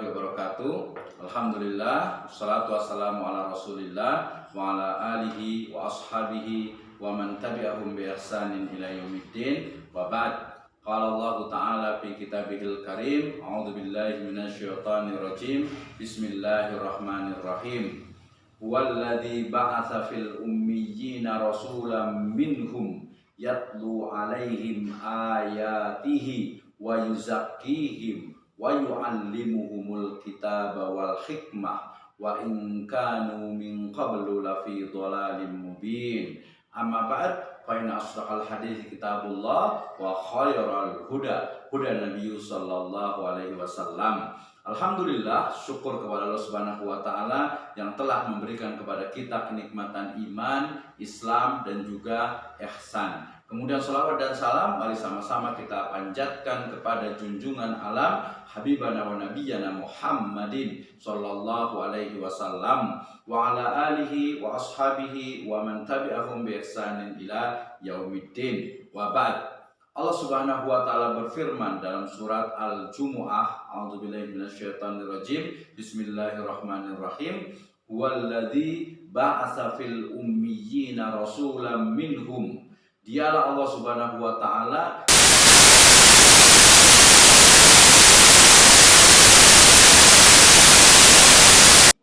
warahmatullahi wabarakatuh. Alhamdulillah, wassalatu wassalamu ala rasulillah wa ala alihi wa ashabihi wa man tabi'ahum bi ihsanin ila yaumiddin. Wa ba'd. Qala Allah Ta'ala fi kitabihil karim, a'udzu billahi minasyaitonir rajim. Bismillahirrahmanirrahim. Huwallazi ba'atsa fil ummiyina rasulan minhum yatlu 'alaihim ayatihi wa yuzakkihim wa yu'allimuhumul kitaba wal hikmah wa in kanu min qablu lafi dhalalim mubin. Amma ba'd, fa inna asdaqal hadits kitabullah wa khairal huda Nabi sallallahu alaihi wasallam. Alhamdulillah, syukur kepada Allah Subhanahu wa taala yang telah memberikan kepada kita kenikmatan iman, Islam dan juga ihsan. Kemudian salawat dan salam mari sama-sama kita panjatkan kepada junjungan alam Habibana wa Nabiyana Muhammadin sallallahu alaihi wasallam wa ala alihi wa ashabihi wa man tabi'ahum bi ihsanin ila yaumiddin. Wa ba'd. Allah Subhanahu wa taala berfirman dalam surat Al-Jumu'ah, a'udzubillahi minasyaitonirrajim. Bismillahirrahmanirrahim. Huwallazi ba'atsa fil ummiyina rasulan minhum. Dialah Allah Subhanahu wa taala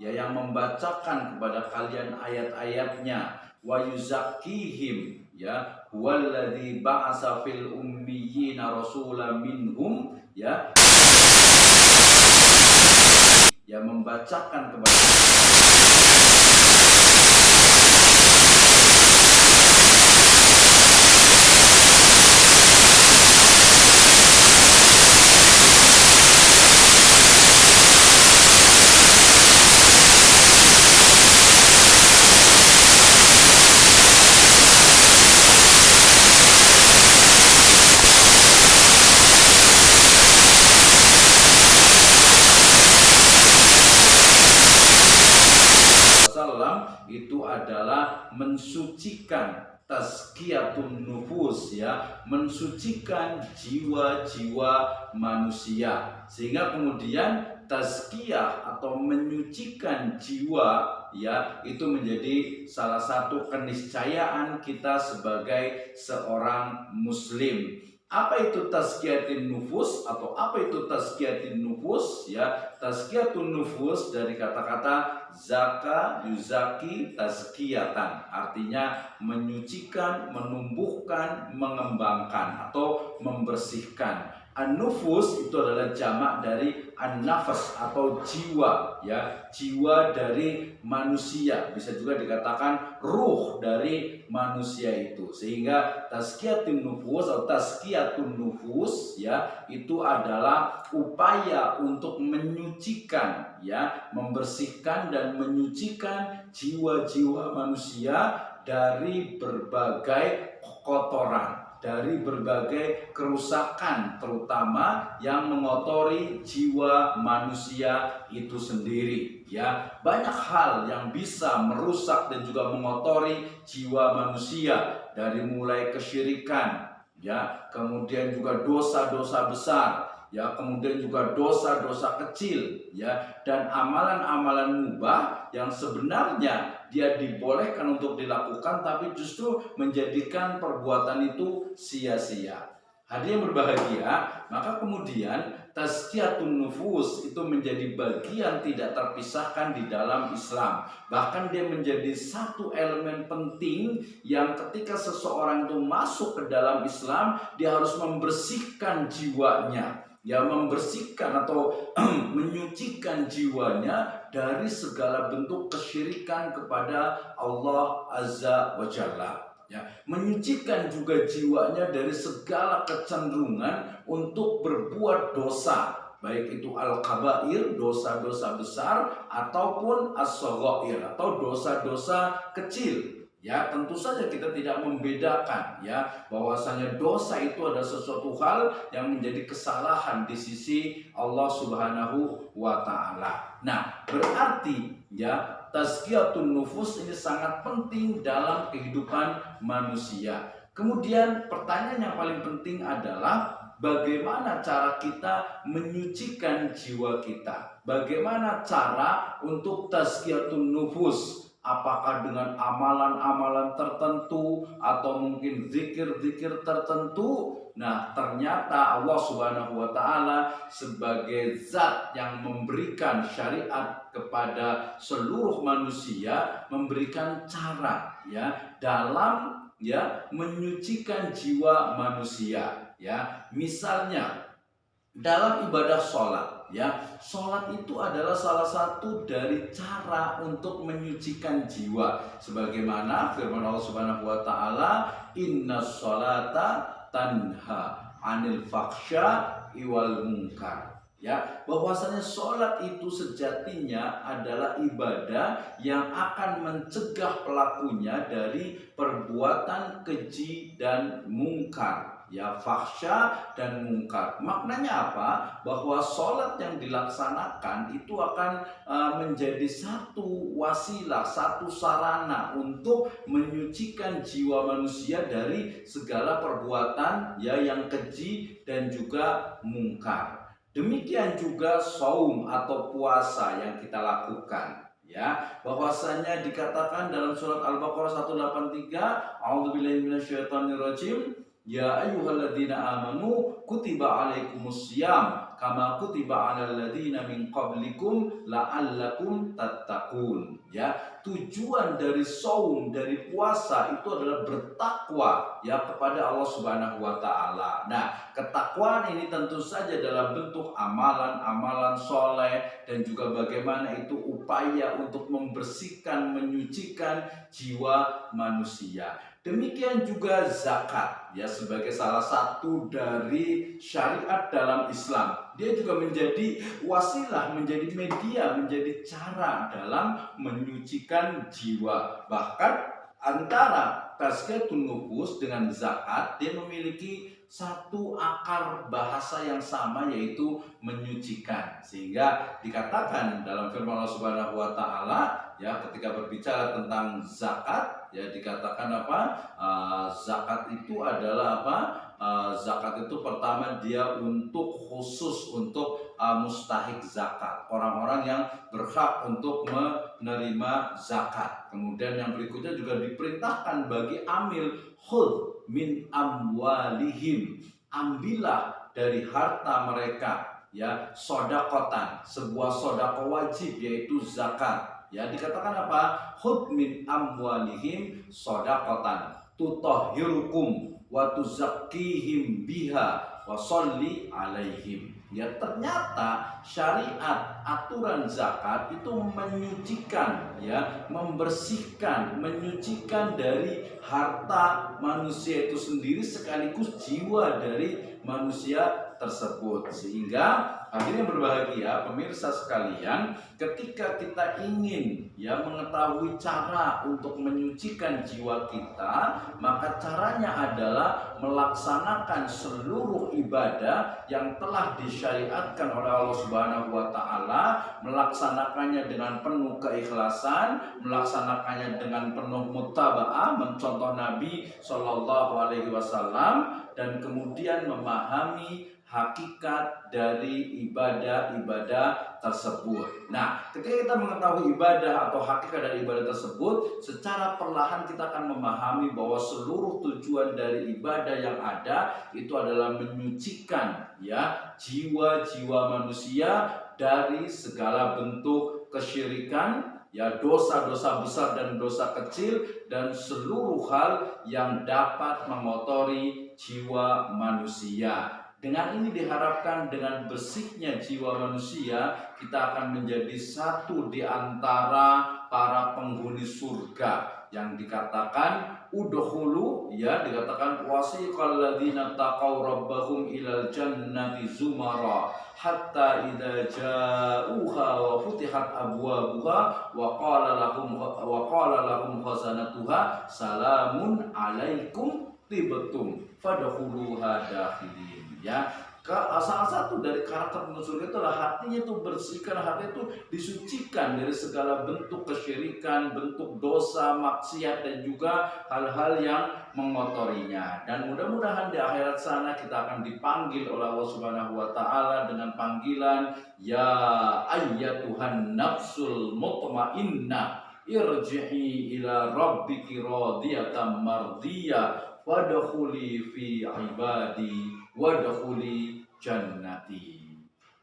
yang membacakan kepada kalian ayat-ayatnya, wa yuzakkihim, ya, huwallazi ba'atsa fil ummiyina rasulan minhum, ya, yang membacakan kepada itu adalah mensucikan, tazkiyatun nufus, ya, mensucikan jiwa-jiwa manusia, sehingga kemudian tazkiyah atau menyucikan jiwa, ya, itu menjadi salah satu keniscayaan kita sebagai seorang muslim. Apa itu tazkiyatun nufus atau apa itu tazkiyatun nufus? Ya, tazkiyatun nufus dari kata-kata zaka yuzaki tazkiyatan, artinya menyucikan, menumbuhkan, mengembangkan atau membersihkan. An-nufus itu adalah jamak dari an-nafas atau jiwa, ya, jiwa dari manusia, bisa juga dikatakan ruh dari manusia itu. Sehingga tazkiyatun nufus atau tazkiyatun nufus, ya, itu adalah upaya untuk menyucikan, ya, membersihkan dan menyucikan jiwa-jiwa manusia dari berbagai kotoran, dari berbagai kerusakan, terutama yang mengotori jiwa manusia itu sendiri, ya. Banyak hal yang bisa merusak dan juga mengotori jiwa manusia, dari mulai kesyirikan, ya, kemudian juga dosa-dosa besar, ya, kemudian juga dosa-dosa kecil, ya, dan amalan-amalan mubah yang sebenarnya dia dibolehkan untuk dilakukan tapi justru menjadikan perbuatan itu sia-sia. Hadirin berbahagia, maka kemudian tazkiyatun nufus itu menjadi bagian tidak terpisahkan di dalam Islam. Bahkan dia menjadi satu elemen penting yang ketika seseorang itu masuk ke dalam Islam, dia harus membersihkan jiwanya, ya, membersihkan atau menyucikan jiwanya dari segala bentuk kesyirikan kepada Allah Azza wa Jalla, ya, menyucikan juga jiwanya dari segala kecenderungan untuk berbuat dosa, baik itu al-kabair, dosa-dosa besar, ataupun as-shaghair atau dosa-dosa kecil. Ya, tentu saja kita tidak membedakan, ya, bahwasanya dosa itu adalah sesuatu hal yang menjadi kesalahan di sisi Allah Subhanahu wa taala. Nah, berarti, ya, tazkiyatun nufus ini sangat penting dalam kehidupan manusia. Kemudian pertanyaan yang paling penting adalah bagaimana cara kita menyucikan jiwa kita, bagaimana cara untuk tazkiyatun nufus. Apakah dengan amalan-amalan tertentu atau mungkin zikir-zikir tertentu? Nah, ternyata Allah Subhanahu wa taala sebagai zat yang memberikan syariat kepada seluruh manusia, memberikan cara dalam menyucikan jiwa manusia. Misalnya dalam ibadah sholat, sholat itu adalah salah satu dari cara untuk menyucikan jiwa, sebagaimana firman Allah Subhanahu wa taala, inna sholata tanha anil faksha iwal munkar. Bahwasanya sholat itu sejatinya adalah ibadah yang akan mencegah pelakunya dari perbuatan keji dan mungkar. Faksha dan mungkar. Maknanya apa? Bahwa sholat yang dilaksanakan itu akan menjadi satu wasilah, satu sarana untuk menyucikan jiwa manusia dari segala perbuatan yang keji dan juga mungkar. Demikian juga saum atau puasa yang kita lakukan. Bahwasanya dikatakan dalam surat Al-Baqarah 183, a'udzubillahi minasyaitonirrajim, ya ayyuhalladzina amanu kutiba alaikumussyam kama kutiba alal ladzina min qablikum la'allakum tattaqun. Tujuan dari saum, dari puasa itu adalah bertakwa kepada Allah Subhanahu wa taala. Nah, ketakwaan ini tentu saja dalam bentuk amalan-amalan soleh dan juga bagaimana itu upaya untuk membersihkan, menyucikan jiwa manusia. Demikian juga zakat sebagai salah satu dari syariat dalam Islam. Dia juga menjadi wasilah, menjadi media, menjadi cara dalam menyucikan jiwa. Bahkan antara tazkiyatun nufus dengan zakat, dia memiliki satu akar bahasa yang sama, yaitu menyucikan. Sehingga dikatakan dalam firman Allah Subhanahu wa taala ketika berbicara tentang zakat, dikatakan apa? Zakat itu adalah apa? Zakat itu pertama dia untuk khusus untuk mustahik zakat, orang-orang yang berhak untuk menerima zakat. Kemudian yang berikutnya juga diperintahkan bagi amil, khudh min amwalihim, ambillah dari harta mereka sodakotan, sebuah sodako wajib yaitu zakat. Dikatakan apa? Khudh min amwalihim sodakotan tutahhirukum wa tuzakkihim biha wa sholli alaihim. Ternyata syariat, aturan zakat itu menyucikan, membersihkan, menyucikan dari harta manusia itu sendiri sekaligus jiwa dari manusia tersebut. Sehingga akhirnya berbahagia pemirsa sekalian, ketika kita ingin mengetahui cara untuk menyucikan jiwa kita, maka caranya adalah melaksanakan seluruh ibadah yang telah disyariatkan oleh Allah Subhanahu wa taala, melaksanakannya dengan penuh keikhlasan, melaksanakannya dengan penuh mutaba'ah, mencontoh Nabi Shallallahu alaihi wasallam, dan kemudian memahami hakikat dari ibadah-ibadah tersebut. Nah, ketika kita mengetahui ibadah atau hakikat dari ibadah tersebut, secara perlahan kita akan memahami bahwa seluruh tujuan dari ibadah yang ada itu adalah menyucikan jiwa-jiwa manusia dari segala bentuk kesyirikan, dosa-dosa besar dan dosa kecil, dan seluruh hal yang dapat mengotori jiwa manusia. Dengan ini diharapkan dengan bersihnya jiwa manusia, kita akan menjadi satu di antara para penghuni surga yang dikatakan udkhulu, dikatakan wasiqal ladzina taqaw rabbahum ilal jannati zumara hatta idza ja'uha wa futihat abwabuha wa qala lahum khazanatuha salamun alaikum tibtum fadkhuluha dakhilin. Salah satu dari karakter penduduk surga itulah hatinya itu bersihkan, hatinya itu disucikan dari segala bentuk kesyirikan, bentuk dosa, maksiat, dan juga hal-hal yang mengotorinya. Dan mudah-mudahan di akhirat sana kita akan dipanggil oleh Allah Subhanahu wa taala dengan panggilan ya ayyatuhan nafsul mutmainnah irji'i ila rabbiki radiyatan mardiyah wadkhuli fi ibadi wadkhuli jannati.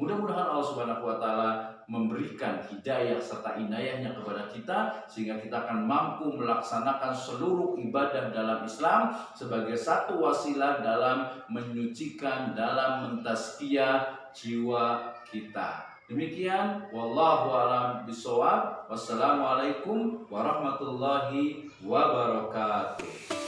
Mudah-mudahan Allah Subhanahu wa taala memberikan hidayah serta inayahnya kepada kita sehingga kita akan mampu melaksanakan seluruh ibadah dalam Islam sebagai satu wasilah dalam menyucikan, dalam mentazkiyah jiwa kita. Demikian, wallahu a'lam bishawab. Wassalamualaikum warahmatullahi wabarakatuh.